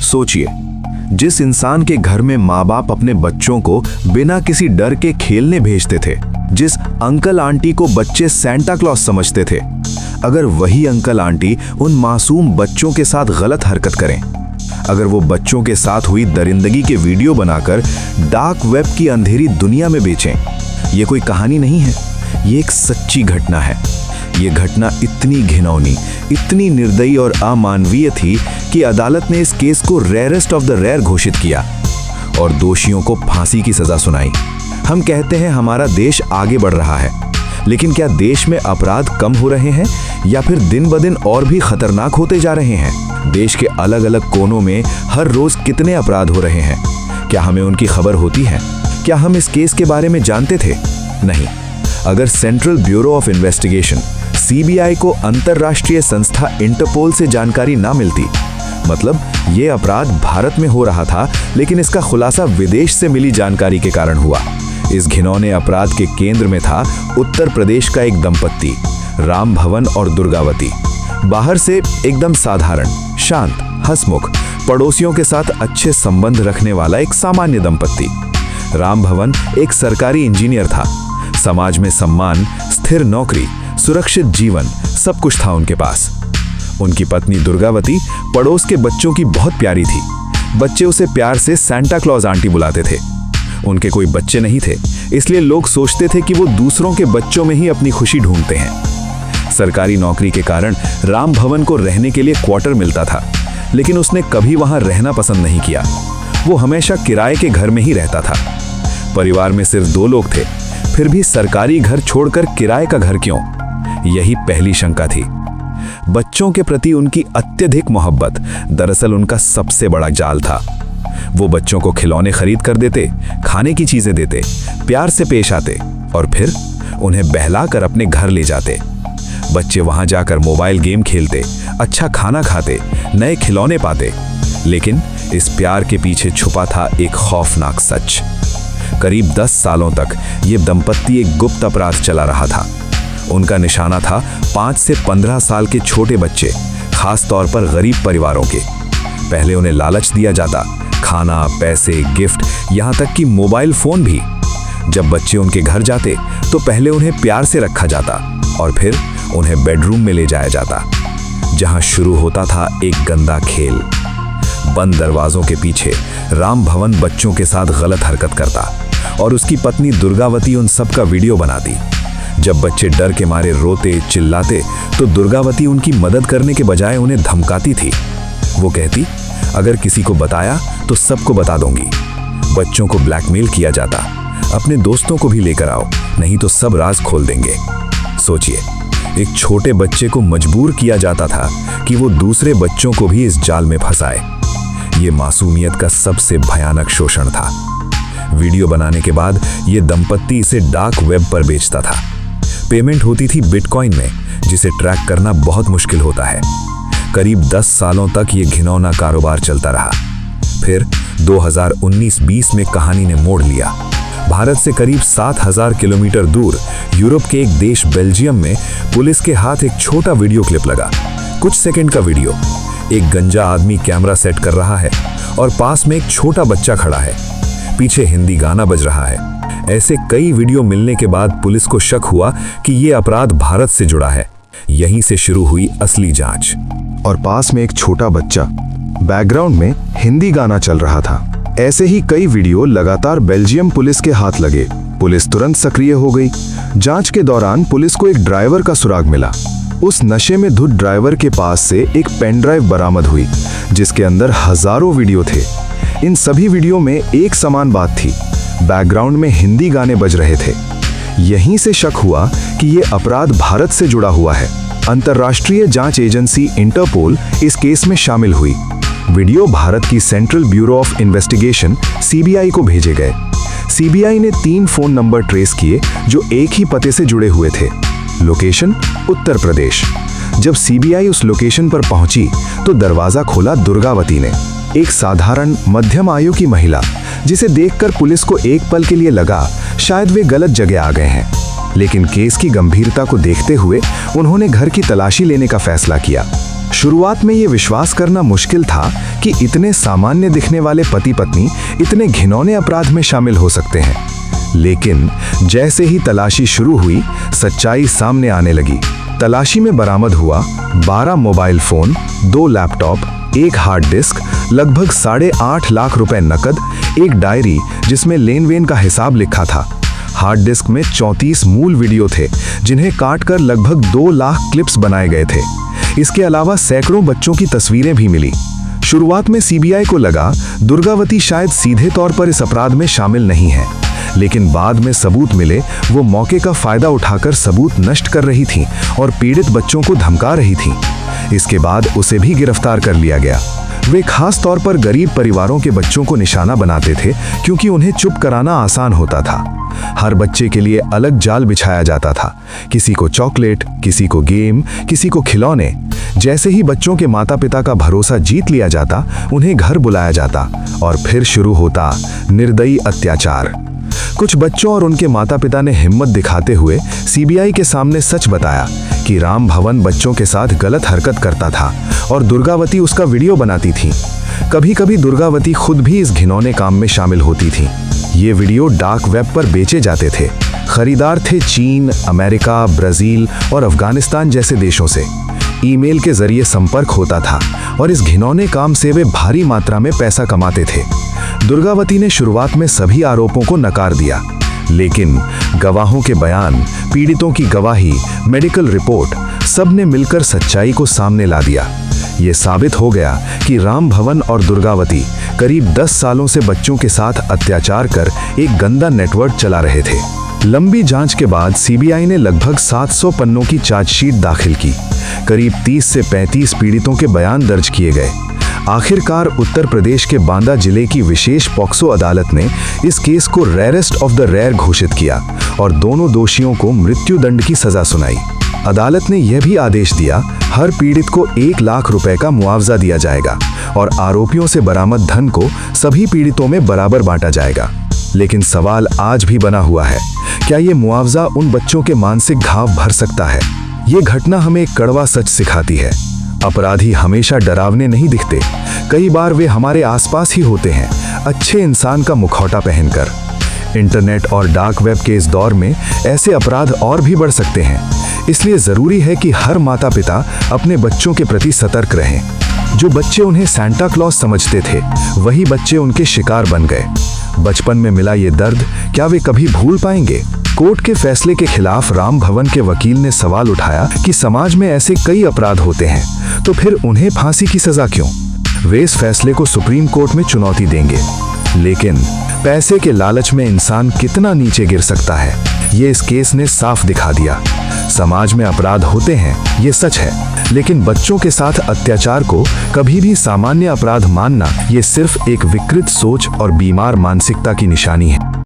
सोचिए, जिस इंसान के घर में माँ बाप अपने बच्चों को बिना किसी डर के खेलने भेजते थे, जिस अंकल आंटी को बच्चे सेंटा क्लॉज समझते थे, अगर वही अंकल आंटी उन मासूम बच्चों के साथ गलत हरकत करें, अगर वो बच्चों के साथ हुई दरिंदगी के वीडियो बनाकर डार्क वेब की अंधेरी दुनिया में बेचें, ये कोई कहानी नहीं है, ये एक सच्ची घटना है। ये घटना इतनी घिनौनी, इतनी निर्दयी और अमानवीय थी कि अदालत ने इस केस को रेयरेस्ट ऑफ द रेयर घोषित किया और दोषियों को फांसी की सजा सुनाई। हम कहते हैं हमारा देश आगे बढ़ रहा है, लेकिन क्या देश में अपराध कम हो रहे हैं या फिर दिन ब दिन और भी खतरनाक होते जा रहे हैं? देश के अलग अलग कोनों में हर रोज कितने अपराध हो रहे हैं? क्या हमें उनकी खबर होती है? क्या हम इस केस के बारे में जानते थे? नहीं। अगर central bureau of investigation CBI को अंतर्राष्ट्रीय संस्था इंटरपोल से जानकारी ना मिलती, मतलब ये अपराध भारत में हो रहा था लेकिन इसका खुलासा विदेश से मिली जानकारी के कारण हुआ। इस घिनौने अपराध के केंद्र में था उत्तर प्रदेश का एक दंपत्ति, राम भवन और दुर्गावती। बाहर से एकदम साधारण, शांत, हंसमुख, पड़ोसियों के साथ अच्छे संबंध रखने वाला एक सामान्य दंपत्ति। राम भवन एक सरकारी इंजीनियर था। समाज में सम्मान, स्थिर नौकरी, सुरक्षित जीवन, सब कुछ था उनके पास। उनकी पत्नी दुर्गावती पड़ोस के बच्चों की बहुत प्यारी थी। बच्चे उसे प्यार से सेंटा क्लॉज आंटी बुलाते थे। उनके कोई बच्चे नहीं थे, इसलिए लोग सोचते थे कि वो दूसरों के बच्चों में ही अपनी खुशी ढूंढते हैं। सरकारी नौकरी के कारण राम भवन को रहने के लिए क्वार्टर मिलता था, लेकिन उसने कभी वहां रहना पसंद नहीं किया। वो हमेशा किराए के घर में ही रहता था। परिवार में सिर्फ 2 लोग थे, फिर भी सरकारी घर छोड़कर किराए का घर क्यों? यही पहली शंका थी। बच्चों के प्रति उनकी अत्यधिक मोहब्बत दरअसल उनका सबसे बड़ा जाल था। वो बच्चों को खिलौने खरीद कर देते, खाने की चीजें देते, प्यार से पेश आते और फिर उन्हें बहलाकर अपने घर ले जाते। बच्चे वहां जाकर मोबाइल गेम खेलते, अच्छा खाना खाते, नए खिलौने पाते। लेकिन इस प्यार के पीछे छुपा था एक खौफनाक सच। करीब 10 सालों तक ये दंपत्ति एक गुप्त अपराध चला रहा था। उनका निशाना था 5 से 15 साल के छोटे बच्चे, खास तौर पर गरीब परिवारों के। पहले उन्हें लालच दिया जाता, खाना, पैसे, गिफ्ट, यहाँ तक कि मोबाइल फोन भी। जब बच्चे उनके घर जाते तो पहले उन्हें प्यार से रखा जाता और फिर उन्हें बेडरूम में ले जाया जाता, जहां शुरू होता था एक गंदा खेल। बंद दरवाजों के पीछे राम भवन बच्चों के साथ गलत हरकत करता और उसकी पत्नी दुर्गावती उन सब का वीडियो बनाती। जब बच्चे डर के मारे रोते, चिल्लाते तो दुर्गावती उनकी मदद करने के बजाय उन्हें धमकाती थी। वो कहती, अगर किसी को बताया तो सबको बता दूंगी। बच्चों को ब्लैकमेल किया जाता, अपने दोस्तों को भी लेकर आओ, नहीं तो सब राज खोल देंगे। सोचिए, एक छोटे बच्चे को मजबूर किया जाता था कि वो दूसरे बच्चों को भी इस जाल में फंसाए। ये मासूमियत का सबसे भयानक शोषण था। वीडियो बनाने के बाद ये दंपत्ति इसे डार्क वेब पर बेचता था। पेमेंट होती थी बिटकॉइन में, जिसे ट्रैक करना बहुत मुश्किल होता है। करीब 10 सालों तक ये घिनौना कारोबार चलता रहा। फिर 2019-20 में कहानी ने मोड़ लिया। भारत से करीब 7000 किलोमीटर दूर यूरोप के एक देश बेल्जियम में पुलिस के हाथ एक छोटा वीडियो क्लिप लगा। कुछ सेकंड का वीडियो। एक गंजा आदमी कैमरा सेट कर रहा है और पास में एक छोटा बच्चा खड़ा है। पीछे हिंदी गाना बज रहा है। ऐसे कई वीडियो मिलने के बाद पुलिस को शक हुआ कि ये अपराध भारत से जुड़ा है। यहीं से शुरू हुई असली जांच। और पास में एक छोटा बच्चा, बैकग्राउंड में हिंदी गाना चल रहा था। ऐसे ही कई वीडियो लगातार बेल्जियम पुलिस के हाथ लगे। पुलिस तुरंत सक्रिय हो गई। जांच के दौरान पुलिस को एक ड्राइवर का सुराग मिला। उस नशे में धुत ड्राइवर के पास से एक पेन ड्राइव बरामद हुई, जिसके अंदर हजारों वीडियो थे। इन सभी वीडियो में एक समान बात थी, बैकग्राउंड में हिंदी गाने बज रहे थे। यहीं से शक हुआ कि ये अपराध भारत से जुड़ा हुआ है। अंतर्राष्ट्रीय जांच एजेंसी इंटरपोल इस केस में शामिल हुई। वीडियो भारत की central bureau of investigation CBI को भेजे गए। सीबीआई ने 3 फोन नंबर ट्रेस किए जो एक ही पते से जुड़े हुए थे। लोकेशन उत्तर प्रदेश। जब सीबीआई उस लोकेशन पर पहुंची तो दरवाजा खोला दुर्गावती ने, एक साधारण मध्यम आयु की महिला, जिसे देखकर पुलिस को एक पल के लिए लगा शायद वे गलत जगह आ गए हैं। लेकिन केस की गंभीरता को देखते हुए उन्होंने घर की तलाशी लेने का फैसला किया। शुरुआत में ये विश्वास करना मुश्किल था कि इतने सामान्य दिखने वाले पति पत्नी इतने घिनौने अपराध में शामिल हो सकते हैं। लेकिन जैसे ही तलाशी शुरू हुई, सच्चाई सामने आने लगी। तलाशी में बरामद हुआ 12 mobile phone, 2 laptop, 1 hard disk, लगभग 8.5 लाख रुपए नकद, एक डायरी जिसमें लेन देन का हिसाब लिखा था। हार्ड डिस्क में 34 मूल वीडियो थे, जिन्हें काटकर लगभग 2 लाख क्लिप्स बनाए गए थे। इसके अलावा सैकड़ों बच्चों की तस्वीरें भी मिली। शुरुआत में सीबीआई को लगा दुर्गावती शायद सीधे तौर पर इस अपराध में शामिल नहीं है, लेकिन बाद में सबूत मिले वो मौके का फायदा उठाकर सबूत नष्ट कर रही थी और पीड़ित बच्चों को धमका रही थी। इसके बाद उसे भी गिरफ्तार कर लिया गया। वे खास तौर पर गरीब परिवारों के बच्चों को निशाना बनाते थे, क्योंकि उन्हें चुप कराना आसान होता था। हर बच्चे के लिए अलग जाल बिछाया जाता था, किसी को चॉकलेट, किसी को गेम, किसी को खिलौने। जैसे ही बच्चों के माता पिता का भरोसा जीत लिया जाता, उन्हें घर बुलाया जाता और फिर शुरू होता निर्दयी अत्याचार। कुछ बच्चों और उनके माता पिता ने हिम्मत दिखाते हुए सीबीआई के सामने सच बताया कि राम भवन बच्चों के साथ गलत हरकत करता था और दुर्गावती उसका वीडियो बनाती थी। कभी कभी दुर्गावती खुद भी इस घिनौने काम में शामिल होती थी। ये वीडियो डार्क वेब पर बेचे जाते थे। खरीदार थे चीन, अमेरिका, ब्राजील और अफगानिस्तान जैसे देशों से। ईमेल के जरिए संपर्क होता था और इस घिनौने काम से वे भारी मात्रा में पैसा कमाते थे। दुर्गावती ने शुरुआत में सभी आरोपों को नकार दिया, लेकिन गवाहों के बयान, पीड़ितों की गवाही, मेडिकल रिपोर्ट, सब ने मिलकर सच्चाई को सामने ला दिया। ये साबित हो गया कि राम भवन और दुर्गावती करीब 10 सालों से बच्चों के साथ अत्याचार कर एक गंदा नेटवर्क चला रहे थे। लंबी जांच के बाद सीबीआई ने लगभग 700 पन्नों की चार्जशीट दाखिल की। करीब 30 से 35 पीड़ितों के बयान दर्ज किए गए। आखिरकार उत्तर प्रदेश के बांदा जिले की विशेष पॉक्सो अदालत ने इस केस को रेयरेस्ट ऑफ द रेयर घोषित किया और दोनों दोषियों को मृत्युदंड की सजा सुनाई। अदालत ने यह भी आदेश दिया, हर पीड़ित को 1 लाख रुपए का मुआवजा दिया जाएगा और आरोपियों से बरामद धन को सभी पीड़ितों में बराबर बांटा जाएगा। लेकिन सवाल आज भी बना हुआ है, क्या ये मुआवजा उन बच्चों के मानसिक घाव भर सकता है? ये घटना हमें एक कड़वा सच सिखाती है। अपराधी हमेशा डरावने नहीं दिखते, कई बार वे हमारे आसपास ही होते हैं, अच्छे इंसान का मुखौटा पहनकर। इंटरनेट और डार्क वेब के इस दौर में ऐसे अपराध और भी बढ़ सकते हैं। इसलिए जरूरी है कि हर माता पिता अपने बच्चों के प्रति सतर्क रहें। जो बच्चे उन्हें सांता क्लॉज समझते थे, वही बच्चे उनके शिकार बन गए। बचपन में मिला ये दर्द क्या वे कभी भूल पाएंगे? कोर्ट के फैसले के खिलाफ राम भवन के वकील ने सवाल उठाया कि समाज में ऐसे कई अपराध होते हैं, तो फिर उन्हें फांसी की सजा क्यों? वे इस फैसले को सुप्रीम कोर्ट में चुनौती देंगे। लेकिन पैसे के लालच में इंसान कितना नीचे गिर सकता है, ये इस केस ने साफ दिखा दिया। समाज में अपराध होते हैं, ये सच है, लेकिन बच्चों के साथ अत्याचार को कभी भी सामान्य अपराध मानना, ये सिर्फ एक विकृत सोच और बीमार मानसिकता की निशानी है।